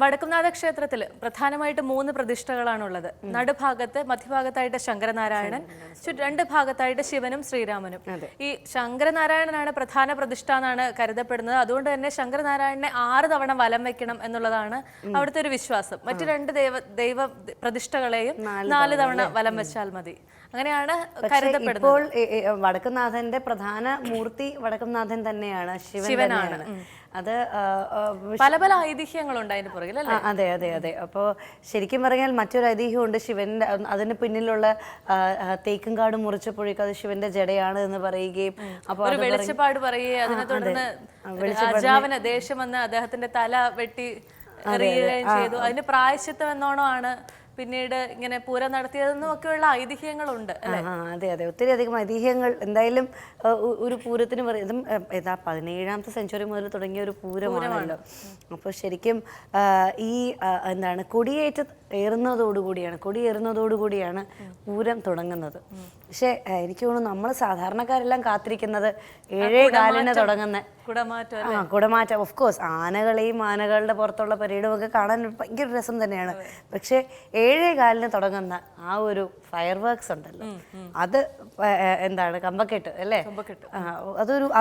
വടക്കുംനാഥ ക്ഷേത്രത്തിൽ പ്രധാനമായിട്ട് 3 പ്രതിഷ്ഠകളാണുള്ളത്. നടുഭാഗത്ത് മധ്യഭാഗത്തായിട്ട് ശങ്കരനാരായണൻ, രണ്ട് ഭാഗത്തായിട്ട് ശിവനും ശ്രീരാമനും. ഈ ശങ്കരനാരായണനാണ് പ്രധാന പ്രതിഷ്ഠ എന്നാണ് കരുതപ്പെടുന്നത്. അതുകൊണ്ട് തന്നെ ശങ്കരനാരായണനെ 6 തവണ വലം വെക്കണം എന്നുള്ളതാണ് അവിടുത്തെ ഒരു വിശ്വാസം. മറ്റു 2 ദൈവ പ്രതിഷ്ഠകളെയും 4 തവണ വലം വെച്ചാൽ മതി. അങ്ങനെയാണ് കരുതപ്പെടുന്നത്. ഇപ്പോൾ വടക്കുംനാഥന്റെ പ്രധാന മൂർത്തി വടക്കുംനാഥൻ തന്നെയാണ്, ശിവനാണ്. അത് പല പല ഐതിഹ്യങ്ങളുണ്ട് അതിന് പുറകിൽ. അതെ അതെ അതെ. അപ്പോൾ ശരിക്കും പറഞ്ഞാൽ മറ്റൊരു ഐതിഹ്യമുണ്ട് ശിവന്റെ, അതിന് പിന്നിലുള്ള തേക്കുംകാട് മുറിച്ചപ്പോഴേക്കും അത് ശിവന്റെ ജടയാണ് എന്ന് പറയുകയും, അപ്പോൾ വെളിച്ചപ്പാട് പറയുകയും അതിനെ തുടർന്ന് രാജാവിന് ദേഷ്യം വന്ന് അദ്ദേഹത്തിന്റെ തല വെട്ടി എറിയുകയും ചെയ്തു. അതിന് പ്രായശ്ചിത്തം എന്നോണം ആണ് പിന്നീട് ഇങ്ങനെ പൂരം നടത്തിയതെന്നും ഒക്കെയുള്ള ഐതിഹ്യങ്ങളുണ്ട്. അതെ അതെ, ഒത്തിരി അധികം ഐതിഹ്യങ്ങൾ. എന്തായാലും ഒരു പൂരത്തിന് ഇതും 17ാമത്തെ സെഞ്ചുറി മുതൽ തുടങ്ങിയ ഒരു പൂരമാണല്ലോ. അപ്പോൾ ശരിക്കും ഈ എന്താണ് കൊടിയേറുന്നതോടുകൂടിയാണ് പൂരം തുടങ്ങുന്നത്. പക്ഷെ എനിക്ക് തോന്നുന്നു നമ്മൾ സാധാരണക്കാരെല്ലാം കാത്തിരിക്കുന്നത് 7:15 തുടങ്ങുന്ന കുടമാറ്റം. ഓഫ് കോഴ്സ് ആനകളെയും ആനകളുടെ പുറത്തുള്ള പരേഡും ഒക്കെ കാണാൻ ഭയങ്കര രസം തന്നെയാണ്. പക്ഷെ 7:15 തുടങ്ങുന്ന ആ ഒരു ഫയർ വർക്ക്സ് ഉണ്ടല്ലോ, അത് എന്താണ് കമ്പക്കെട്ട് അല്ലേ,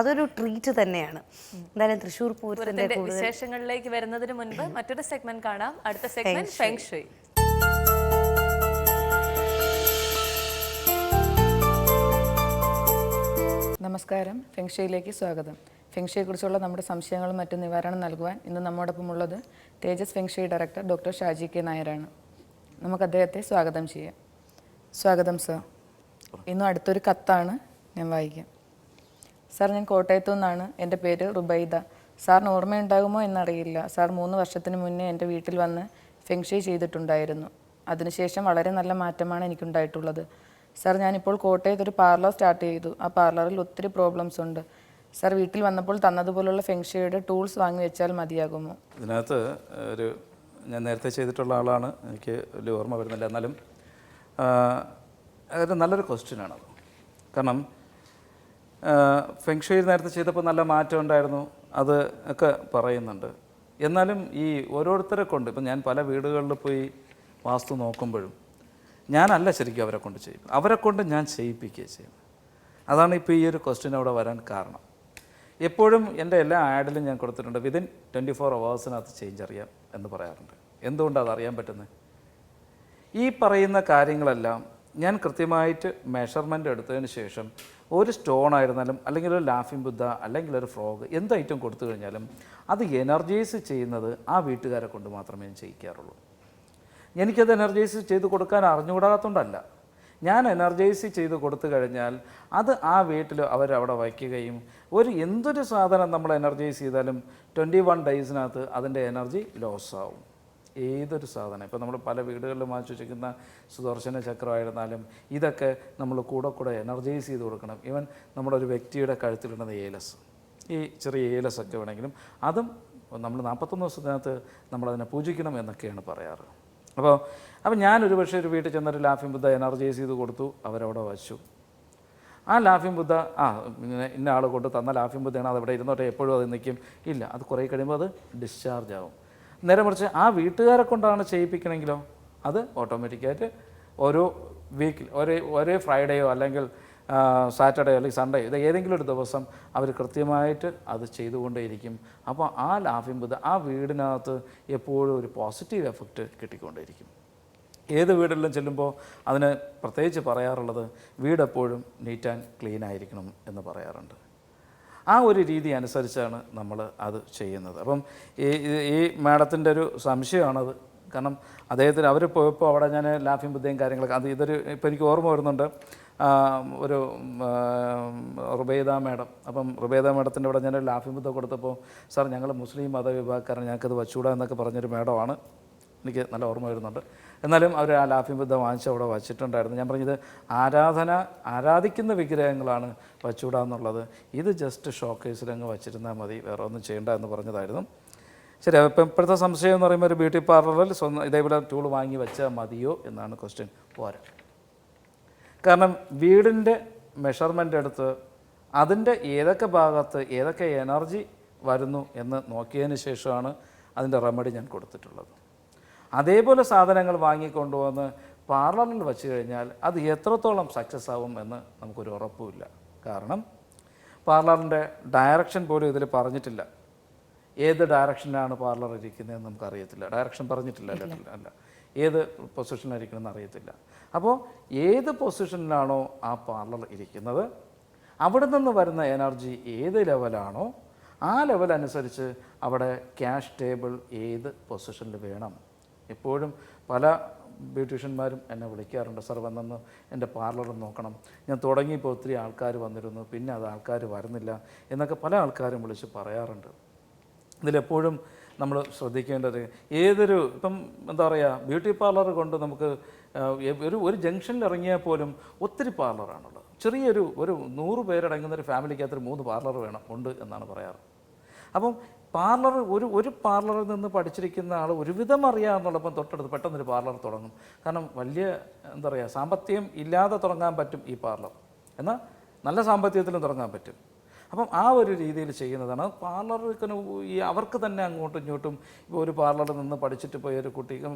അതൊരു ട്രീറ്റ് തന്നെയാണ്. എന്തായാലും തൃശ്ശൂർ പൂരത്തിന്റെ വിശേഷങ്ങളിലേക്ക് വരുന്നതിന് മുൻപ് മറ്റൊരു സെഗ്മെന്റ് കാണാം. അടുത്ത സെഗ്മെന്റ് ഫെങ് ഷുയ്. നമസ്കാരം, ഫെങ് ഷുയിലേക്ക് സ്വാഗതം. ഫെങ് ഷുയെക്കുറിച്ചുള്ള നമ്മുടെ സംശയങ്ങളും മറ്റും നിവാരണം നൽകുവാൻ ഇന്ന് നമ്മോടൊപ്പമുള്ളത് Tejas feng shui director doctor Shaji K നായരാണ്. നമുക്ക് അദ്ദേഹത്തെ സ്വാഗതം ചെയ്യാം. സ്വാഗതം സർ. ഇന്നും അടുത്തൊരു കത്താണ് ഞാൻ വായിക്കാം. സാർ, ഞാൻ കോട്ടയത്തു നിന്നാണ്. എൻ്റെ പേര് റുബൈദ. സാറിന് ഓർമ്മയുണ്ടാകുമോ എന്നറിയില്ല. സാർ 3 വർഷത്തിന് മുന്നേ എൻ്റെ വീട്ടിൽ വന്ന് ഫെങ് ഷുയ് ചെയ്തിട്ടുണ്ടായിരുന്നു. അതിനുശേഷം വളരെ നല്ല മാറ്റമാണ് എനിക്കുണ്ടായിട്ടുള്ളത്. സാർ, ഞാനിപ്പോൾ കോട്ടയത്ത് ഒരു പാർലർ സ്റ്റാർട്ട് ചെയ്തു. ആ പാർലറിൽ ഒത്തിരി പ്രോബ്ലംസ് ഉണ്ട്. സാർ, വീട്ടിൽ വന്നപ്പോൾ തന്നതുപോലുള്ള ഫെങ് ഷുയുടെ ടൂൾസ് വാങ്ങി വെച്ചാൽ മതിയാകുമോ? ഇതിനകത്ത് ഞാൻ നേരത്തെ ചെയ്തിട്ടുള്ള ആളാണ്, എനിക്ക് വലിയ ഓർമ്മ വരുന്നില്ല. എന്നാലും അതൊരു നല്ലൊരു ക്വസ്റ്റ്യനാണത്. കാരണം ഫെങ് ഷുയിൽ നേരത്തെ ചെയ്തപ്പോൾ നല്ല മാറ്റം ഉണ്ടായിരുന്നു, അത് ഒക്കെ പറയുന്നുണ്ട്. എന്നാലും ഈ ഓരോരുത്തരെ കൊണ്ട്, ഇപ്പം ഞാൻ പല വീടുകളിൽ പോയി വാസ്തു നോക്കുമ്പോഴും ഞാനല്ല ശരിക്കും അവരെ കൊണ്ട് ചെയ്യും, അവരെ കൊണ്ട് ഞാൻ ചെയ്യിപ്പിക്കുകയും ചെയ്യും. അതാണ് ഇപ്പോൾ ഈ ഒരു ക്വസ്റ്റ്യൻ അവിടെ വരാൻ കാരണം. എപ്പോഴും എൻ്റെ എല്ലാ ആഡിലും ഞാൻ കൊടുത്തിട്ടുണ്ട് വിതിൻ 24 hours ചേഞ്ച് അറിയാം എന്ന് പറയാറുണ്ട്. എന്തുകൊണ്ടാണ് അതറിയാൻ പറ്റുന്നത്? ഈ പറയുന്ന കാര്യങ്ങളെല്ലാം ഞാൻ കൃത്യമായിട്ട് മെഷർമെൻ്റ് എടുത്തതിന് ശേഷം ഒരു സ്റ്റോൺ ആയിരുന്നാലും അല്ലെങ്കിൽ ഒരു ലാഫിംഗ് ബുദ്ധ അല്ലെങ്കിൽ ഒരു ഫ്രോഗ് എന്ത് ഐറ്റം കൊടുത്തു കഴിഞ്ഞാലും അത് എനർജൈസ് ചെയ്യുന്നത് ആ വീട്ടുകാരെ കൊണ്ട് മാത്രമേ ഞാൻ ചെയ്യിക്കാറുള്ളൂ. എനിക്കത് എനർജൈസ് ചെയ്ത് കൊടുക്കാൻ അറിഞ്ഞുകൂടാത്തതുകൊണ്ടല്ല. ഞാൻ എനർജൈസ് ചെയ്ത് കൊടുത്തു കഴിഞ്ഞാൽ അത് ആ വീട്ടിൽ അവരവിടെ വയ്ക്കുകയും എന്തൊരു സാധനം നമ്മൾ എനർജൈസ് ചെയ്താലും 21 days അതിൻ്റെ എനർജി ലോസ് ആവും. ഏതൊരു സാധനം, ഇപ്പോൾ നമ്മൾ പല വീടുകളിലും വാങ്ങിച്ചു വെച്ചിരിക്കുന്ന സുദർശന ചക്രമായിരുന്നാലും ഇതൊക്കെ നമ്മൾ കൂടെ എനർജൈസ് ചെയ്ത് കൊടുക്കണം. ഈവൻ നമ്മുടെ ഒരു വ്യക്തിയുടെ കഴുത്തിലിടുന്ന ഏലസ്, ഈ ചെറിയ ഏലസൊക്കെ വേണമെങ്കിലും അതും നമ്മൾ 41 ദിവസത്തിനകത്ത് നമ്മളതിനെ പൂജിക്കണം എന്നൊക്കെയാണ് പറയാറ്. അപ്പോൾ ഞാനൊരു പക്ഷേ ഒരു വീട്ടിൽ ചെന്നൊരു ലാഫിംഗ് ബുദ്ധ എനർജൈസ് ചെയ്ത് കൊടുത്തു, അവരവിടെ വച്ചു. ആ ലാഫിംഗ് ബുദ്ധ ഇന്ന ആൾ കൊണ്ട് തന്ന ലാഫിംഗ് ബുദ്ധയാണ്, അതവിടെ ഇരുന്നോട്ടെ എപ്പോഴും അത് നിൽക്കും, ഇല്ല, അത് കുറേ കഴിയുമ്പോൾ അത് ഡിസ്ചാർജ് ആവും. നേരെ മറിച്ച് ആ വീട്ടുകാരെ കൊണ്ടാണ് ചെയ്യിപ്പിക്കണമെങ്കിലോ അത് ഓട്ടോമാറ്റിക്കായിട്ട് ഓരോ വീക്കിൽ ഒരേ ഫ്രൈഡേയോ അല്ലെങ്കിൽ സാറ്റർഡേയോ അല്ലെങ്കിൽ സൺഡേ ഇത് ഏതെങ്കിലും ഒരു ദിവസം അവർ കൃത്യമായിട്ട് അത് ചെയ്തുകൊണ്ടേയിരിക്കും. അപ്പോൾ ആ ലാഫിംഗ് ബുദ്ധ ആ വീടിനകത്ത് എപ്പോഴും ഒരു പോസിറ്റീവ് എഫക്റ്റ് കിട്ടിക്കൊണ്ടേയിരിക്കും. ഏത് വീടെല്ലാം ചെല്ലുമ്പോൾ അതിന് പ്രത്യേകിച്ച് പറയാറുള്ളത് വീടെപ്പോഴും നീറ്റ് ആൻഡ് ക്ലീൻ ആയിരിക്കണം എന്ന് പറയാറുണ്ട്. ആ ഒരു രീതി അനുസരിച്ചാണ് നമ്മൾ അത് ചെയ്യുന്നത്. അപ്പം ഈ മാഡത്തിൻ്റെ ഒരു സംശയമാണത്. കാരണം അദ്ദേഹത്തിന് അവർ പോയപ്പോൾ അവിടെ ഞാൻ ലാഫിംഗ് ബുദ്ധയും കാര്യങ്ങളൊക്കെ ഇപ്പോൾ എനിക്ക് ഓർമ്മ വരുന്നുണ്ട്. ഒരു റുബൈദ മാഡം, അപ്പം റുബൈദ മാഡത്തിൻ്റെ അവിടെ ഞാൻ ലാഫിംഗ് ബുദ്ധ കൊടുത്തപ്പോൾ സാർ ഞങ്ങൾ മുസ്ലിം മതവിഭാഗക്കാരൻ, ഞങ്ങൾക്കത് വച്ചുകൂടാ എന്നൊക്കെ പറഞ്ഞൊരു മാഡമാണ്, എനിക്ക് നല്ല ഓർമ്മ വരുന്നുണ്ട്. എന്നാലും അവർ ആ ലാഫിംഗ് ബുദ്ധ വാങ്ങിച്ച് അവിടെ വച്ചിട്ടുണ്ടായിരുന്നു. ഞാൻ പറഞ്ഞത് ആരാധിക്കുന്ന വിഗ്രഹങ്ങളാണ് വച്ചുകൂടാന്നുള്ളത്, ഇത് ജസ്റ്റ് ഷോക്കേസിലങ്ങ് വച്ചിരുന്നാൽ മതി, വേറെ ഒന്നും ചെയ്യേണ്ട എന്ന് പറഞ്ഞതായിരുന്നു. ശരി, അപ്പം ഇപ്പോഴത്തെ സംശയം എന്ന് പറയുമ്പോൾ ഒരു ബ്യൂട്ടി പാർലറിൽ ഇതേപോലെ ടൂൾ വാങ്ങി വെച്ചാൽ മതിയോ എന്നാണ് ക്വസ്റ്റ്യൻ. പോരാ. കാരണം വീടിൻ്റെ മെഷർമെൻ്റ് എടുത്ത് അതിൻ്റെ ഏതൊക്കെ ഭാഗത്ത് ഏതൊക്കെ എനർജി വരുന്നു എന്ന് നോക്കിയതിന് ശേഷമാണ് അതിൻ്റെ റെമഡി ഞാൻ കൊടുത്തിട്ടുള്ളത്. അതേപോലെ സാധനങ്ങൾ വാങ്ങിക്കൊണ്ടുവന്ന് പാർലറിൽ വെച്ച് കഴിഞ്ഞാൽ അത് എത്രത്തോളം സക്സസ് ആവും എന്ന് നമുക്കൊരു ഉറപ്പുമില്ല. കാരണം പാർലറിൻ്റെ ഡയറക്ഷൻ പോലും ഇതിൽ പറഞ്ഞിട്ടില്ല. ഏത് ഡയറക്ഷനിലാണ് പാർലർ ഇരിക്കുന്നതെന്ന് നമുക്കറിയത്തില്ല. ഡയറക്ഷൻ പറഞ്ഞിട്ടില്ല, അല്ല ഏത് പൊസിഷനിലിരിക്കണമെന്ന് അറിയത്തില്ല. അപ്പോൾ ഏത് പൊസിഷനിലാണോ ആ പാർലർ ഇരിക്കുന്നത്, അവിടെ നിന്ന് വരുന്ന എനർജി ഏത് ലെവലാണോ ആ ലെവൽ അനുസരിച്ച് അവിടെ ക്യാഷ് ടേബിൾ ഏത് പൊസിഷനിൽ വേണം. എപ്പോഴും പല ബ്യൂട്ടീഷ്യന്മാരും എന്നെ വിളിക്കാറുണ്ട്, സാർ വന്നെന്ന് എൻ്റെ പാർലർ നോക്കണം, ഞാൻ തുടങ്ങിയപ്പോൾ ഒത്തിരി ആൾക്കാർ വന്നിരുന്നു, പിന്നെ അത് ആൾക്കാർ വരുന്നില്ല എന്നൊക്കെ പല ആൾക്കാരും വിളിച്ച് പറയാറുണ്ട്. ഇതിലെപ്പോഴും നമ്മൾ ശ്രദ്ധിക്കേണ്ടത് ഏതൊരു ഇപ്പം എന്താ പറയുക, ബ്യൂട്ടി പാർലർ കൊണ്ട് നമുക്ക് ഒരു ജംഗ്ഷനിൽ ഇറങ്ങിയാൽ പോലും ഒത്തിരി പാർലറാണുള്ളത്. ചെറിയൊരു 100 പേരടങ്ങുന്ന ഒരു ഫാമിലിക്കകത്ത് 3 പാർലർ ഉണ്ട് എന്നാണ് പറയാറ്. അപ്പം പാർലർ ഒരു പാർലറിൽ നിന്ന് പഠിച്ചിരിക്കുന്ന ആൾ ഒരുവിധം അറിയാമെന്നുള്ളപ്പം തൊട്ടടുത്ത് പെട്ടെന്നൊരു പാർലർ തുടങ്ങും. കാരണം വലിയ എന്താ പറയുക, സാമ്പത്തികം ഇല്ലാതെ തുടങ്ങാൻ പറ്റും ഈ പാർലർ, എന്നാൽ നല്ല സാമ്പത്തികത്തിലും തുടങ്ങാൻ പറ്റും. അപ്പം ആ ഒരു രീതിയിൽ ചെയ്യുന്നതാണ് പാർലറിന്. ഈ അവർക്ക് തന്നെ അങ്ങോട്ടും ഇങ്ങോട്ടും ഇപ്പോൾ ഒരു പാർലറിൽ നിന്ന് പഠിച്ചിട്ട് പോയ ഒരു കുട്ടിക്ക്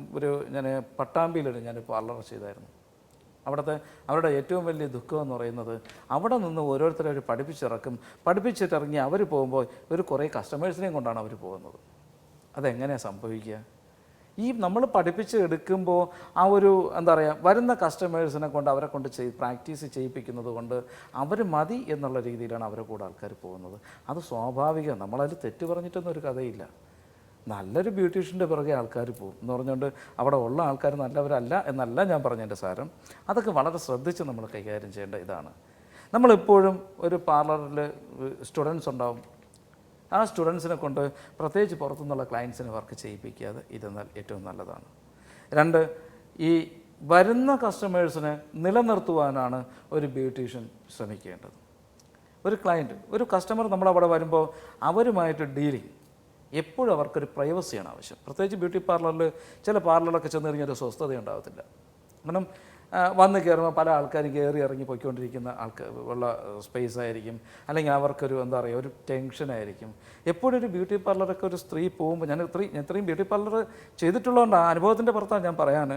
ഞാൻ പട്ടാമ്പിയിലൊരു ഞാൻ പാർലർ ചെയ്തായിരുന്നു. അവരുടെ ഏറ്റവും വലിയ ദുഃഖം എന്ന് പറയുന്നത് അവിടെ നിന്ന് ഓരോരുത്തരെ അവർ പഠിപ്പിച്ചിട്ടിറങ്ങി അവർ പോകുമ്പോൾ കുറേ കസ്റ്റമേഴ്സിനെയും കൊണ്ടാണ് അവർ പോകുന്നത്. അതെങ്ങനെയാണ് സംഭവിക്കുക? ഈ നമ്മൾ പഠിപ്പിച്ച് എടുക്കുമ്പോൾ ആ എന്താ പറയുക, വരുന്ന കസ്റ്റമേഴ്സിനെ കൊണ്ട് അവരെ കൊണ്ട് പ്രാക്ടീസ് ചെയ്യിപ്പിക്കുന്നത് കൊണ്ട് അവർ മതി എന്നുള്ള രീതിയിലാണ് അവരെ കൂടെ ആൾക്കാർ പോകുന്നത്. അത് സ്വാഭാവികം. നമ്മളതിൽ തെറ്റ് പറഞ്ഞിട്ടൊന്നും ഒരു കഥയില്ല. നല്ലൊരു ബ്യൂട്ടീഷ്യൻ്റെ പിറകെ ആൾക്കാർ പോകും എന്ന് പറഞ്ഞുകൊണ്ട് അവിടെ ഉള്ള ആൾക്കാർ നല്ലവരല്ല എന്നല്ല ഞാൻ പറഞ്ഞതിൻ്റെ സാരം. അതൊക്കെ വളരെ ശ്രദ്ധിച്ച് നമ്മൾ കൈകാര്യം ചെയ്യേണ്ട ഇതാണ്. നമ്മളെപ്പോഴും ഒരു പാർലറിൽ സ്റ്റുഡൻസ് ഉണ്ടാവും. ആ സ്റ്റുഡൻസിനെ കൊണ്ട് പ്രത്യേകിച്ച് പുറത്തുനിന്നുള്ള ക്ലയൻസിനെ വർക്ക് ചെയ്യിപ്പിക്കാതെ ഇരുന്നാൽ ഏറ്റവും നല്ലതാണ്. 2, ഈ വരുന്ന കസ്റ്റമേഴ്സിനെ നിലനിർത്തുവാനാണ് ഒരു ബ്യൂട്ടീഷ്യൻ ശ്രമിക്കേണ്ടത്. ഒരു കസ്റ്റമർ നമ്മളവിടെ വരുമ്പോൾ അവരുമായിട്ട് ഡീലിങ് എപ്പോഴും അവർക്കൊരു പ്രൈവസിയാണ് ആവശ്യം. പ്രത്യേകിച്ച് ബ്യൂട്ടി പാർലറിൽ ചില പാർലറിലൊക്കെ ചെന്ന് കഴിഞ്ഞാൽ ഒരു സ്വസ്ഥത ഉണ്ടാകത്തില്ല. കാരണം വന്ന് കയറുമ്പോൾ പല ആൾക്കാരും കയറി ഇറങ്ങി പോയിക്കൊണ്ടിരിക്കുന്ന ഉള്ള സ്പേസ് ആയിരിക്കും, അല്ലെങ്കിൽ അവർക്കൊരു എന്താ പറയുക, ഒരു ടെൻഷനായിരിക്കും. എപ്പോഴും ഒരു ബ്യൂട്ടി പാർലറൊക്കെ ഒരു സ്ത്രീ പോകുമ്പോൾ ഞാൻ ഇത്രയും ബ്യൂട്ടി പാർലർ ചെയ്തിട്ടുള്ളതുകൊണ്ട് ആ അനുഭവത്തിൻ്റെ പുറത്താണ് ഞാൻ പറയാൻ.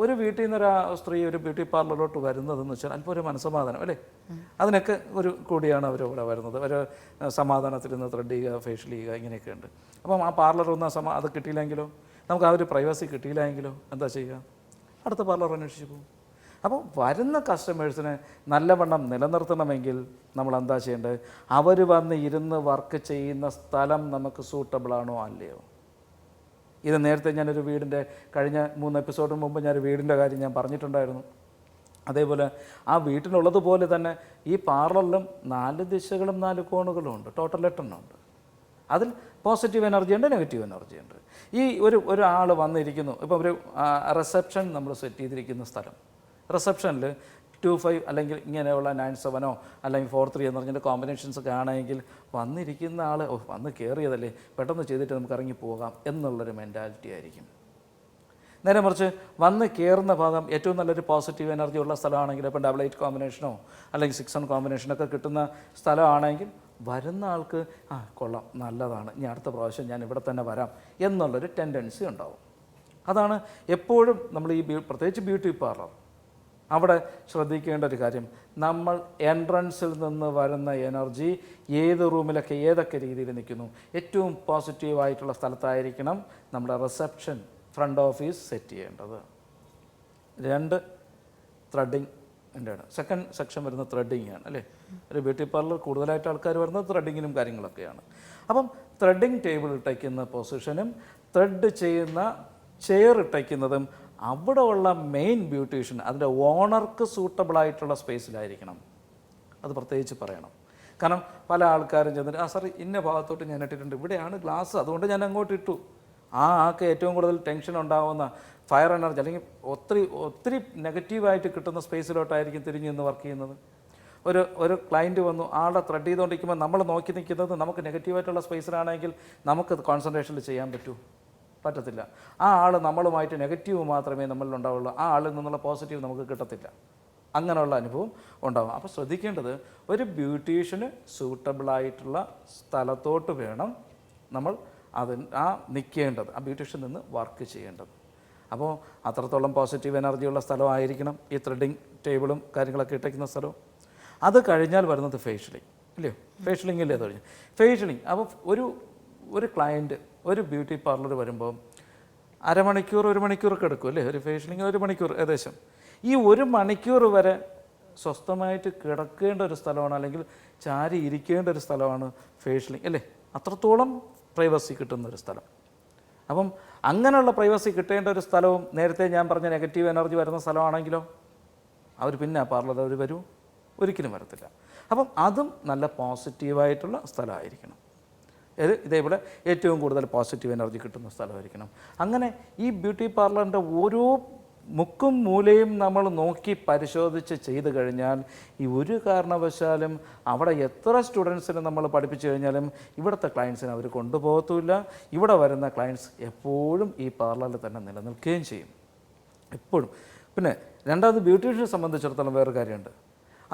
ഒരു വീട്ടിൽ നിന്നൊരു സ്ത്രീ ഒരു ബ്യൂട്ടി പാർലറിലോട്ട് വരുന്നതെന്ന് വെച്ചാൽ അല്പം ഒരു മനസ്സമാധാനം അല്ലേ, അതിനൊക്കെ കൂടിയാണ് അവർ ഇവിടെ വരുന്നത്. ഒരു സമാധാനത്തിൽ നിന്ന് ത്രെഡ് ചെയ്യുക, ഫേഷ്യൽ ചെയ്യുക, ഇങ്ങനെയൊക്കെ ഉണ്ട്. അപ്പം ആ പാർലർ ഒന്ന് അത് കിട്ടിയില്ലെങ്കിലോ, നമുക്ക് ആ ഒരു പ്രൈവസി കിട്ടിയില്ലെങ്കിലോ എന്താ ചെയ്യുക? അടുത്ത പാർലർ അന്വേഷിച്ച് പോകും. അപ്പോൾ വരുന്ന കസ്റ്റമേഴ്സിനെ നല്ലവണ്ണം നിലനിർത്തണമെങ്കിൽ നമ്മൾ എന്താ ചെയ്യേണ്ടത്? അവർ വന്ന് ഇരുന്ന് വർക്ക് ചെയ്യുന്ന സ്ഥലം നമുക്ക് സൂട്ടബിളാണോ അല്ലയോ? ഇത് നേരത്തെ ഞാനൊരു വീടിൻ്റെ കഴിഞ്ഞ 3 എപ്പിസോഡിന് മുമ്പ് ഞാനൊരു വീടിൻ്റെ കാര്യം ഞാൻ പറഞ്ഞിട്ടുണ്ടായിരുന്നു. അതേപോലെ ആ വീട്ടിലുള്ളതുപോലെ തന്നെ ഈ പാർലറിലും 4 ദിശകളും 4 കോണുകളും ഉണ്ട്. ടോട്ടൽ 8 എണ്ണം ഉണ്ട്. അതിൽ പോസിറ്റീവ് എനർജി ഉണ്ട്, നെഗറ്റീവ് എനർജി ഉണ്ട്. ഈ ഒരാൾ വന്നിരിക്കുന്നു, ഇപ്പോൾ ഒരു റിസപ്ഷൻ നമ്മൾ സെറ്റ് ചെയ്തിരിക്കുന്ന സ്ഥലം, റിസപ്ഷനിൽ 25 അല്ലെങ്കിൽ ഇങ്ങനെയുള്ള 97 അല്ലെങ്കിൽ 43 എന്ന് പറഞ്ഞിട്ട് കോമ്പിനേഷൻസ് ഒക്കെ ആണെങ്കിൽ വന്നിരിക്കുന്ന ആൾ വന്ന് കയറിയതല്ലേ, പെട്ടെന്ന് ചെയ്തിട്ട് നമുക്ക് ഇറങ്ങി പോകാം എന്നുള്ളൊരു മെൻറ്റാലിറ്റി ആയിരിക്കും. നേരെ മറിച്ച് വന്ന് കയറുന്ന ഭാഗം ഏറ്റവും നല്ലൊരു പോസിറ്റീവ് എനർജി ഉള്ള സ്ഥലമാണെങ്കിൽ, ഇപ്പം 88 കോമ്പിനേഷനോ അല്ലെങ്കിൽ 6 കോമ്പിനേഷനൊക്കെ കിട്ടുന്ന സ്ഥലമാണെങ്കിൽ വരുന്ന ആൾക്ക് കൊള്ളാം, നല്ലതാണ്, ഇനി അടുത്ത പ്രാവശ്യം ഞാൻ ഇവിടെ തന്നെ വരാം എന്നുള്ളൊരു ടെൻഡൻസി ഉണ്ടാവും. അതാണ് എപ്പോഴും നമ്മൾ പ്രത്യേകിച്ച് ബ്യൂട്ടി പാർലർ അവിടെ ശ്രദ്ധിക്കേണ്ട ഒരു കാര്യം. നമ്മൾ എൻട്രൻസിൽ നിന്ന് വരുന്ന എനർജി ഏത് റൂമിലൊക്കെ ഏതൊക്കെ രീതിയിൽ നിൽക്കുന്നു, ഏറ്റവും പോസിറ്റീവായിട്ടുള്ള സ്ഥലത്തായിരിക്കണം നമ്മുടെ റിസപ്ഷൻ ഫ്രണ്ട് ഓഫീസ് സെറ്റ് ചെയ്യേണ്ടത്. 2 ത്രെഡിങ് ആണ്. സെക്കൻഡ് സെക്ഷൻ വരുന്ന ത്രെഡിങ് ആണ് അല്ലേ. ഒരു ബ്യൂട്ടി പാർലർ കൂടുതലായിട്ട് ആൾക്കാർ വരുന്നത് ത്രെഡിങ്ങിനും കാര്യങ്ങളൊക്കെയാണ്. അപ്പം ത്രെഡിങ് ടേബിൾ ഇട്ടയ്ക്കുന്ന പൊസിഷനും ത്രെഡ് ചെയ്യുന്ന ചെയർ ഇട്ടയ്ക്കുന്നതും അവിടെ ഉള്ള മെയിൻ ബ്യൂട്ടീഷ്യൻ അതിൻ്റെ ഓണർക്ക് സൂട്ടബിളായിട്ടുള്ള സ്പേസിലായിരിക്കണം. അത് പ്രത്യേകിച്ച് പറയണം. കാരണം പല ആൾക്കാരും ചെന്നിട്ട് സാർ ഇന്ന ഭാഗത്തോട്ട് ഞാൻ ഇട്ടിട്ടുണ്ട്, ഇവിടെയാണ് ഗ്ലാസ്, അതുകൊണ്ട് ഞാൻ അങ്ങോട്ട് ഇട്ടു. ആൾക്ക് ഏറ്റവും കൂടുതൽ ടെൻഷൻ ഉണ്ടാകുന്ന ഫയർ എനർജി അല്ലെങ്കിൽ ഒത്തിരി നെഗറ്റീവായിട്ട് കിട്ടുന്ന സ്പേസിലോട്ടായിരിക്കും തിരിഞ്ഞു നിന്ന് വർക്ക് ചെയ്യുന്നത്. ഒരു ക്ലയൻറ്റ് വന്നു, ആളുടെ ത്രെഡ് ചെയ്തുകൊണ്ടിരിക്കുമ്പോൾ നമ്മൾ നോക്കി നിൽക്കുന്നത് നമുക്ക് നെഗറ്റീവായിട്ടുള്ള സ്പേസിലാണെങ്കിൽ നമുക്ക് കോൺസെൻട്രേഷനിൽ ചെയ്യാൻ പറ്റത്തില്ല. ആ ആൾ നമ്മളുമായിട്ട് നെഗറ്റീവ് മാത്രമേ നമ്മളിലുണ്ടാവുള്ളൂ. ആ ആളിൽ നിന്നുള്ള പോസിറ്റീവ് നമുക്ക് കിട്ടത്തില്ല. അങ്ങനെയുള്ള അനുഭവം ഉണ്ടാകും. അപ്പോൾ ശ്രദ്ധിക്കേണ്ടത് ഒരു ബ്യൂട്ടീഷ്യന് സൂട്ടബിളായിട്ടുള്ള സ്ഥലത്തോട്ട് വേണം നമ്മൾ ആ നിൽക്കേണ്ടത്, ആ ബ്യൂട്ടീഷ്യൻ നിന്ന് വർക്ക് ചെയ്യേണ്ടത്. അപ്പോൾ അത്രത്തോളം പോസിറ്റീവ് എനർജിയുള്ള സ്ഥലമായിരിക്കണം ഈ ത്രെഡിങ് ടേബിളും കാര്യങ്ങളൊക്കെ ഇട്ടേക്കുന്ന സ്ഥലവും. അത് കഴിഞ്ഞാൽ വരുന്നത് ഫേഷ്യലിംഗ്, ഇല്ലയോ? ഫേഷ്യലിംഗ് അല്ലേ അത് കഴിഞ്ഞു ഫേഷ്യലിംഗ്. അപ്പോൾ ഒരു ക്ലയൻറ്റ് ഒരു ബ്യൂട്ടി പാർലർ വരുമ്പോൾ അരമണിക്കൂർ 1 മണിക്കൂറൊക്കെ എടുക്കും അല്ലേ ഒരു ഫേഷ്യലിംഗ്? 1 മണിക്കൂർ ഏകദേശം. ഈ 1 മണിക്കൂർ വരെ സ്വസ്ഥമായിട്ട് കിടക്കേണ്ട ഒരു സ്ഥലമാണ്, അല്ലെങ്കിൽ ചാരി ഇരിക്കേണ്ട ഒരു സ്ഥലമാണ് ഫേഷ്യലിംഗ് അല്ലേ? അത്രത്തോളം പ്രൈവസി കിട്ടുന്ന ഒരു സ്ഥലം. അപ്പം അങ്ങനെയുള്ള പ്രൈവസി കിട്ടേണ്ട ഒരു സ്ഥലവും നേരത്തെ ഞാൻ പറഞ്ഞ നെഗറ്റീവ് എനർജി വരുന്ന സ്ഥലമാണെങ്കിലോ അവർ പിന്നെ ആ പാർലർ അവർ വരൂ? ഒരിക്കലും വരത്തില്ല. അപ്പം അതും നല്ല പോസിറ്റീവായിട്ടുള്ള സ്ഥലമായിരിക്കണം. ഇതേപോലെ ഏറ്റവും കൂടുതൽ പോസിറ്റീവ് എനർജി കിട്ടുന്ന സ്ഥലമായിരിക്കണം. അങ്ങനെ ഈ ബ്യൂട്ടി പാർലറിൻ്റെ ഓരോ മുക്കും മൂലയും നമ്മൾ നോക്കി പരിശോധിച്ച് ചെയ്ത് കഴിഞ്ഞാൽ ഈ ഒരു കാരണവശാലും അവിടെ എത്ര സ്റ്റുഡൻസിനെ നമ്മൾ പഠിപ്പിച്ചു കഴിഞ്ഞാലും ഇവിടുത്തെ ക്ലയൻസിനെ അവർ കൊണ്ടുപോകത്തുമില്ല. ഇവിടെ വരുന്ന ക്ലയൻസ് എപ്പോഴും ഈ പാർലറിൽ തന്നെ നിലനിൽക്കുകയും ചെയ്യും എപ്പോഴും. പിന്നെ രണ്ടാമത് ബ്യൂട്ടീഷ്യനെ സംബന്ധിച്ചിടത്തോളം വേറൊരു കാര്യമുണ്ട്.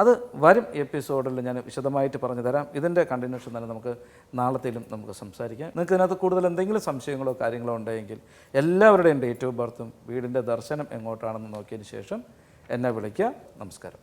അത് വരും എപ്പിസോഡിൽ ഞാൻ വിശദമായിട്ട് പറഞ്ഞു തരാം. ഇതിൻ്റെ കണ്ടിന്യൂഷൻ തന്നെ നമുക്ക് നാളത്തേലും നമുക്ക് സംസാരിക്കാം. നിങ്ങൾക്ക് ഇതിനകത്ത് കൂടുതൽ എന്തെങ്കിലും സംശയങ്ങളോ കാര്യങ്ങളോ ഉണ്ടെങ്കിൽ എല്ലാവരുടെയും ഡേറ്റ് ഓഫ് ബർത്തും വീടിൻ്റെ ദർശനം എങ്ങോട്ടാണെന്ന് നോക്കിയതിന് ശേഷം എന്നെ വിളിക്കുക. നമസ്കാരം.